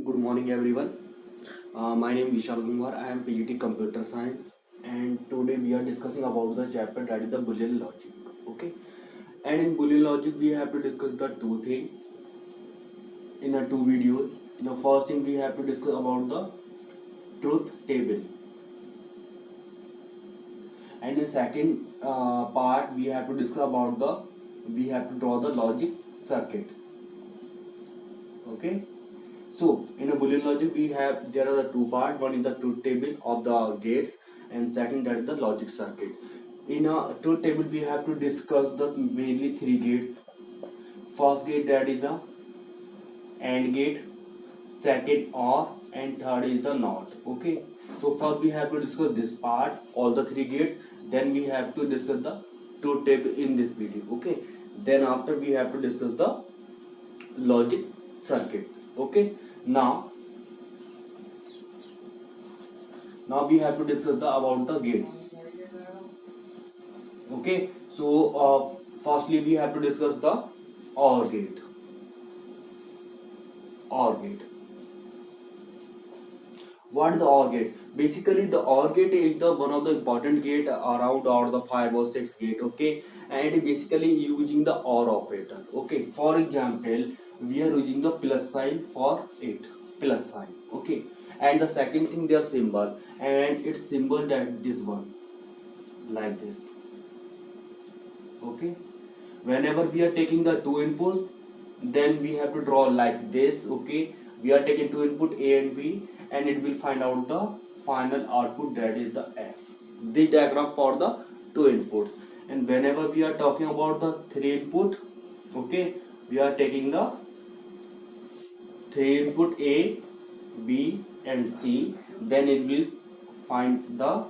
Good morning, everyone. My name is Vishal Kumar. I am PGT Computer Science, and today we are discussing about the chapter that is the Boolean logic. Okay, and in Boolean logic, we have to discuss the two things in a two videos. In the first thing, we have to discuss about the truth table, and in second part, we have to discuss about the we have to draw the logic circuit. Okay. So in a Boolean logic, we have there are the two parts. One is the truth table of the gates, and second that is the logic circuit. In a truth table, we have to discuss the mainly three gates. First gate that is the AND gate, second OR, and third is the NOT. Okay. So first we have to discuss this part, all the three gates. Then we have to discuss the truth table in this video. Okay. Then after we have to discuss the logic circuit. Okay. Now we have to discuss about the gates. Okay, so firstly we have to discuss the OR gate. OR gate. What is the OR gate? Basically, the OR gate is the one of the important gate around or the 5 or 6 gate. Okay, and it is basically using the OR operator. Okay, for example, we are using the plus sign for it. Plus sign. Okay, and the second thing their symbol, and its symbol that this one like this. Okay, whenever we are taking the two input, then we have to draw like this. Okay, we are taking two input A and B, and it will find out the final output, that is the F. The diagram for the two inputs. And whenever we are talking about the three input, okay, we are taking the three input A, B and C, then it will find the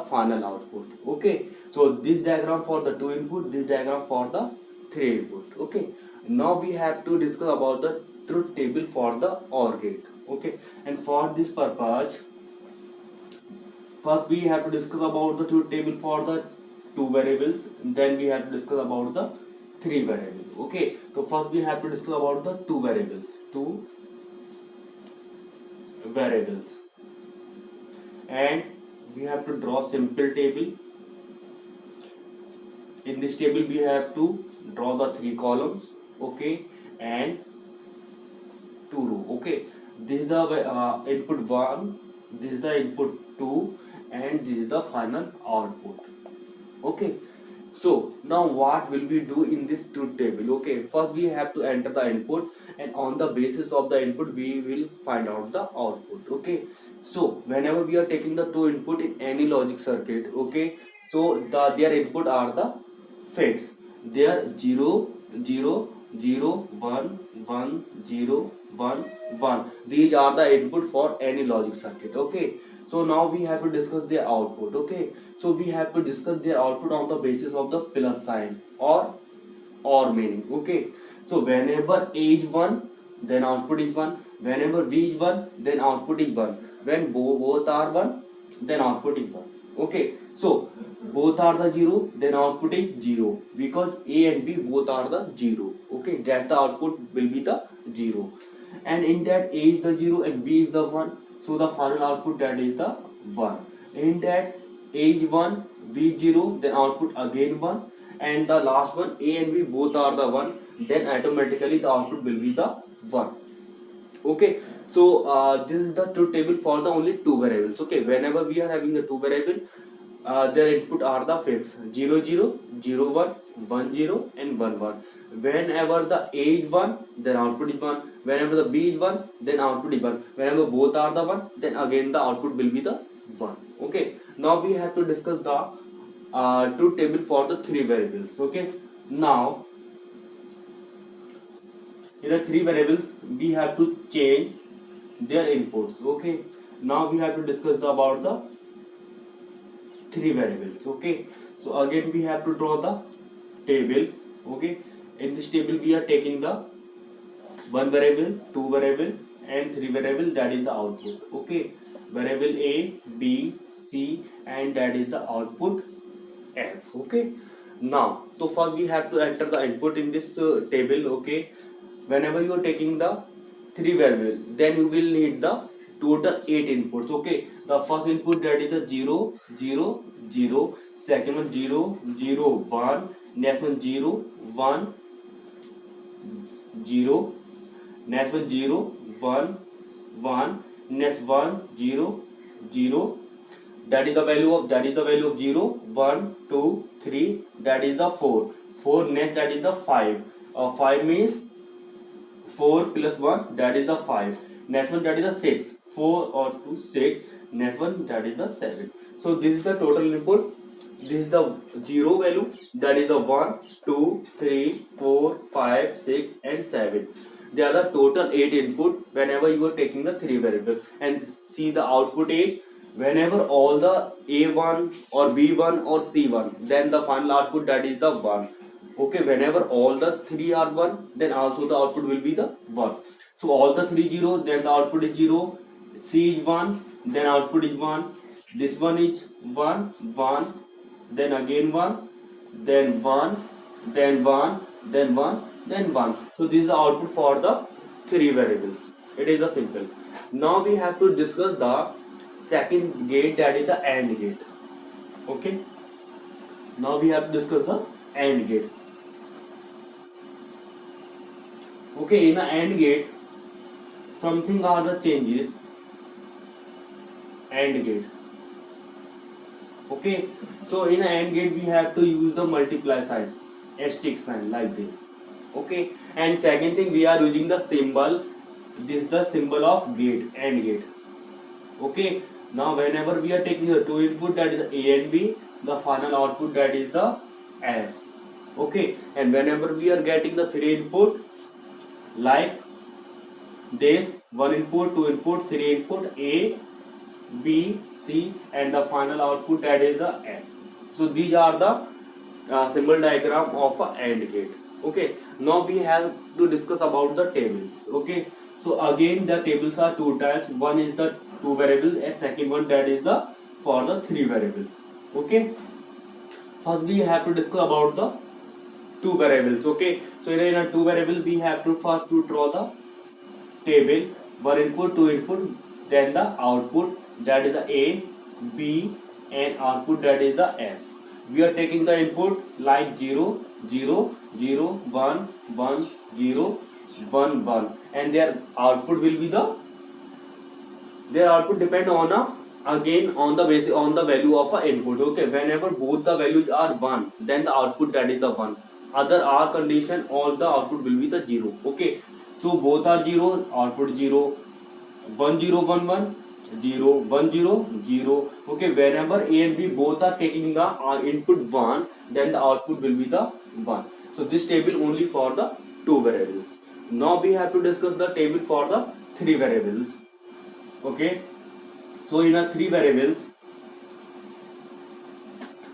final output. Okay, so this diagram for the two input, this diagram for the three input. Okay, now we have to discuss about the truth table for the OR gate. Okay, and for this purpose, first we have to discuss about the truth table for the two variables, then we have to discuss about the three variables. Okay, so first we have to discuss about the two variables, and we have to draw simple table. In this table we have to draw the three columns. Okay, and two row. Okay, this is the input 1, this is the input 2, and this is the final output. Okay, so now what will we do in this truth table? Okay, first we have to enter the input, and on the basis of the input we will find out the output. Okay, so whenever we are taking the two input in any logic circuit, okay, so their input are the fixed. They are 0 0 0 1 1 0 1 1. These are the input for any logic circuit. Okay, so now we have to discuss their output. Okay, so we have to discuss their output on the basis of the plus sign or meaning. Okay, so whenever A is 1, then output is 1. Whenever B is 1, then output is 1. When both are 1, then output is 1. Okay, so both are the 0, then output is 0, because A and B both are the 0. Okay, that the output will be the 0, and in that A is the 0 and B is the 1, so the final output, that is the 1. In that A is 1, B is 0, then output again 1, and the last one A and B both are the 1, then automatically the output will be the 1. Okay, so this is the truth table for the only two variables. Okay, whenever we are having the two variable, their input are the fixed 0 0 0 1 1 0 and 1 1. Whenever the A is 1, then output is 1. Whenever the B is 1, then output is 1. Whenever both are the 1, then again the output will be the 1. Okay, now we have to discuss the truth table for the three variables. Okay, now in the three variables we have to change their inputs. Okay, now we have to discuss about the three variables. Okay, so again we have to draw the table. Okay, in this table we are taking the one variable, two variable and three variable, that is the output. Okay, variable A, B, C, and that is the output F. Okay, now so first we have to enter the input in this table. Okay, whenever you are taking the 3 variables, then you will need the total 8 inputs. Okay, the first input, that is the 0 0 0, second one 0 0 1, next one 0 1 0, next one 0 1 1, next 1 0 0, that is the value of 0 1 2 3, that is the 4 4, next that is the 5, 5 means 4 plus 1, that is the 5, next one that is the 6, 4 or 2 6, next one that is the 7. So this is the total input. This is the 0 value, that is the 1 2 3 4 5 6 and 7. They are the total 8 input whenever you are taking the 3 variables. And see the output is, whenever all the A1 or B1 or C1, then the final output, that is the 1. Okay, whenever all the 3 are 1, then also the output will be the 1. So all the 3 0, then the output is 0. C is 1, then output is 1. This one is 1 1, then again 1, then 1, then 1, then 1, then 1. So this is the output for the 3 variables. It is the simple. Now we have to discuss the second gate, that is the AND gate. Okay, now we have to discuss the AND gate. Okay, in the AND gate, something are the changes. AND gate. Okay, so in the AND gate we have to use the multiply sign, asterisk sign, like this. Okay, and second thing, we are using the symbol. This is the symbol of gate, AND gate. Okay, now whenever we are taking the 2 input, that is the A and B, the final output, that is the F. Okay, and whenever we are getting the 3 input, like this, 1 input, 2 input, 3 input, A, B, C, and the final output, that is the F. So these are the symbol diagram of a AND gate. Okay, now we have to discuss about the tables. Okay, so again the tables are 2 types. One is the 2 variables, and second one, that is the for the 3 variables. Okay, first we have to discuss about the 2 variables. Okay, so in a 2 variables we have to first to draw the table, 1 input, 2 input, then the output, that is the A, B, and output, that is the F. We are taking the input like 0 0 0 1 1 0 1 1, and their output will be their output depend on again on the basic on the value of a input. Okay, whenever both the values are 1, then the output, that is the 1. Other are condition, all the output will be the 0. Okay, so both are 0, output 0, 1 0 1 1 0 1 0 0. Okay, whenever A and B both are taking the input 1, then the output will be the 1. So this table only for the 2 variables. Now we have to discuss the table for the 3 variables. Okay, so in a 3 variables,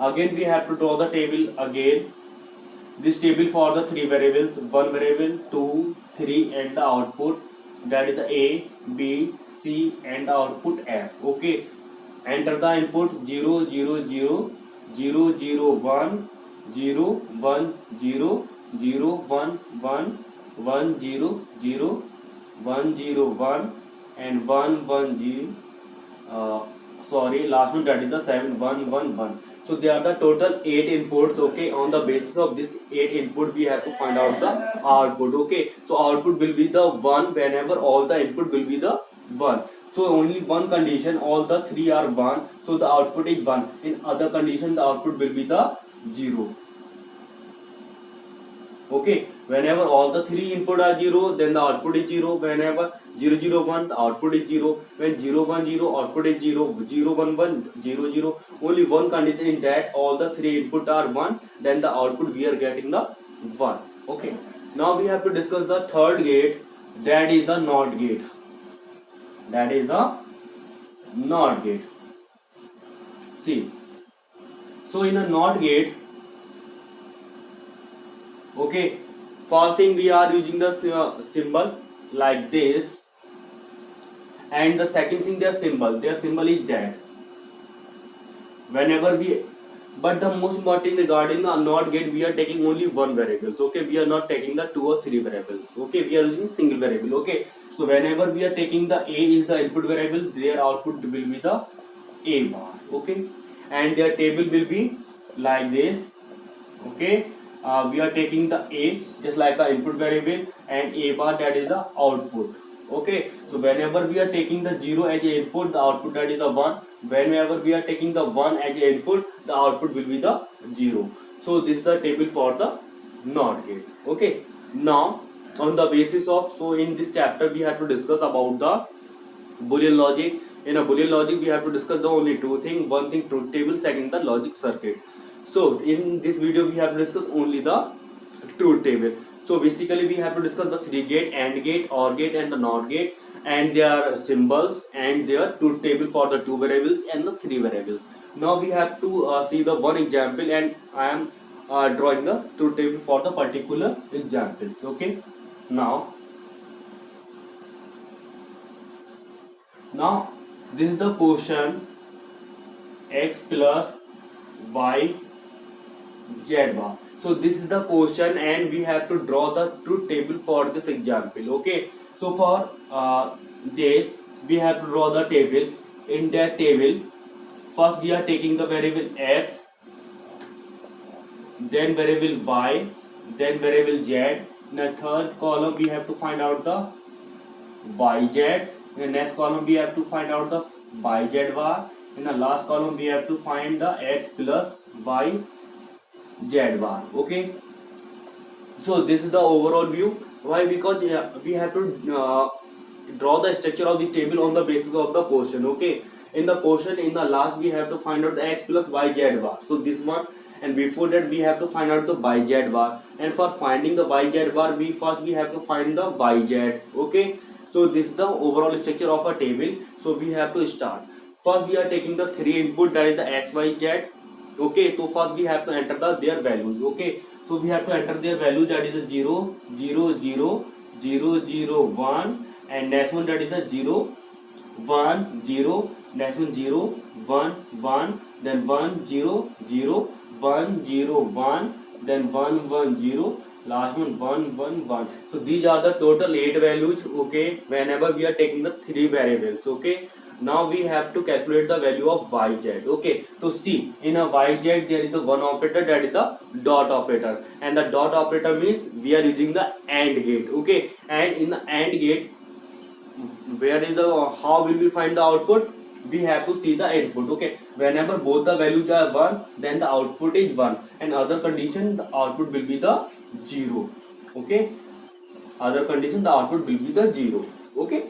again we have to draw the table again. This table for the 3 variables, 1 variable, 2 3, and the output, that is the A, B, C, and the output F. Okay, enter the input 0 0 0 0 0 1 0 1 0 0 1 1 1 0 0 1 0 1 and 1 1 0. Sorry, last one, that is the 7 1 1 1. So they are the total 8 inputs. Okay, on the basis of this 8 input, we have to find out the output. Okay, so output will be the 1 whenever all the input will be the 1. So only one condition, all the 3 are 1, so the output is 1. In other condition, the output will be the 0. Okay, whenever all the 3 input are 0, then the output is 0. Whenever 0 0 1, the output is 0. When 0 1 0, output is 0. 0 1 1 0 0. Only one condition in that all the 3 input are 1, then the output we are getting the 1. Okay, now we have to discuss the third gate, that is the NOT gate. That is the NOT gate. See, so in a NOT gate, okay, first thing we are using the symbol like this, and the second thing, their symbol is that whenever we But the most important regarding the NOT gate, we are taking only one variables. Okay, we are not taking the 2 or 3 variables. Okay, we are using single variable. Okay, so whenever we are taking the A is the input variable, their output will be the A bar. Okay, and their table will be like this. Okay, we are taking the A just like the input variable, and A bar, that is the output. Okay, so whenever we are taking the 0 as a input, the output, that is the 1. Whenever we are taking the 1 as a input, the output will be the 0. So this is the table for the NOT gate. Okay, now on the basis of, so in this chapter we have to discuss about the Boolean logic. In a Boolean logic, we have to discuss the only two things. One thing, truth table. Second, the logic circuit. So in this video, we have to discuss only the truth table. So basically, we have to discuss the 3 gate, AND gate, OR gate, and the NOT gate, and their symbols and their truth table for the 2 variables and the 3 variables. Now we have to see the one example, and I am drawing the truth table for the particular examples. Okay. Now this is the quotient x plus y z bar. So this is the quotient, and we have to draw the truth table for this example. Okay, so for this we have to draw the table. In that table, first we are taking the variable x, then variable y, then variable z. In the third column we have to find out the yz. In the next column we have to find out the yz bar. In the last column we have to find the x plus y z bar. Okay, so this is the overall view. Why? Because we have to draw the structure of the table on the basis of the quotient. Okay, in the quotient, in the last we have to find out the x plus y z bar. So this one, and before that we have to find out the y z bar, and for finding the y z bar, we have to find the yz. Okay, so this is the overall structure of a table. So we have to start. First we are taking the 3 input, that is the x, y, z. Okay, so first we have to enter their values. Okay, so we have to enter their value, that is the 0, 0, 0, 0, 0, 1, and next one, that is the 0, 1, 0, next one 0, 1, 1, then 1, 0, 0, 1, 0, 1, then 1, 1, 0, last one 1, 1, 1. So these are the total 8 values. Okay, whenever we are taking the 3 variables. Okay, now we have to calculate the value of yz. Okay, so see, in a yz there is the one operator, that is the dot operator, and the dot operator means we are using the AND gate. Okay, and in the AND gate, where is the, how will we find the output? We have to see the input. Okay, whenever both the values are 1, then the output is 1, and other condition the output will be the 0. Okay, other condition the output will be the 0. Okay,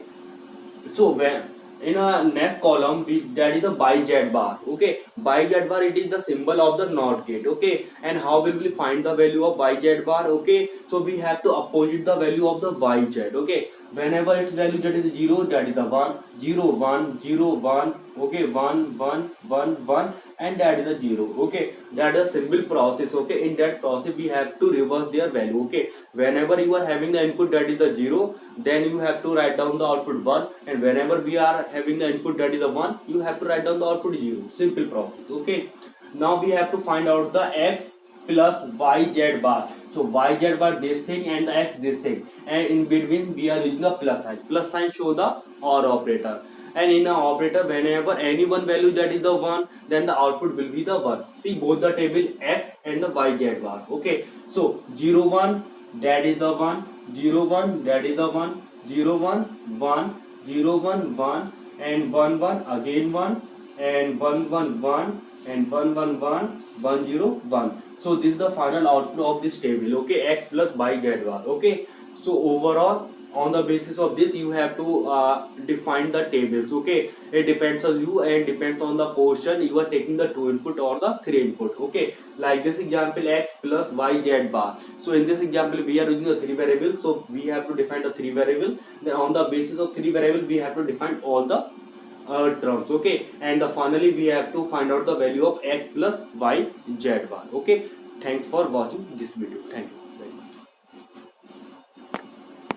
so when in a next column, that is the yz bar. Okay, yz bar, it is the symbol of the NOT gate. Okay, and how will we find the value of yz bar? Okay, so we have to opposite the value of the yz. Okay, whenever its value, that is 0, that is the 1, 0, 1, 0, 1. Okay, 1, 1, 1, 1, and that is the 0. Okay, that is a simple process. Okay, in that process we have to reverse their value. Okay, whenever you are having the input, that is the 0, then you have to write down the output 1, and whenever we are having the input, that is the 1, you have to write down the output 0. Simple process. Okay, now we have to find out the x plus yz bar. So yz bar this thing, and the x this thing, and in between we are using a plus sign. Plus sign show the OR operator, and in an operator, whenever any one value, that is the 1, then the output will be the 1. See both the table x and the yz bar. Okay, so 0, 1, that is the 1, 0, 1, that is the 1, 0, 1, 1, 0, 1, 1, and 1, 1, again 1, and 1, 1, 1, and 1, 1, 1, 1, 0, 1. So this is the final output of this table. Okay, x plus yz bar. Okay, so overall, on the basis of this, you have to define the tables. Okay, it depends on you, and depends on the quotient you are taking, the 2 input or the 3 input. Okay, like this example, x plus yz bar. So in this example we are using the 3 variables, so we have to define the 3 variables. Then on the basis of 3 variables, we have to define all the terms. Okay, and finally we have to find out the value of x plus y z bar. Okay, thanks for watching this video. Thank you.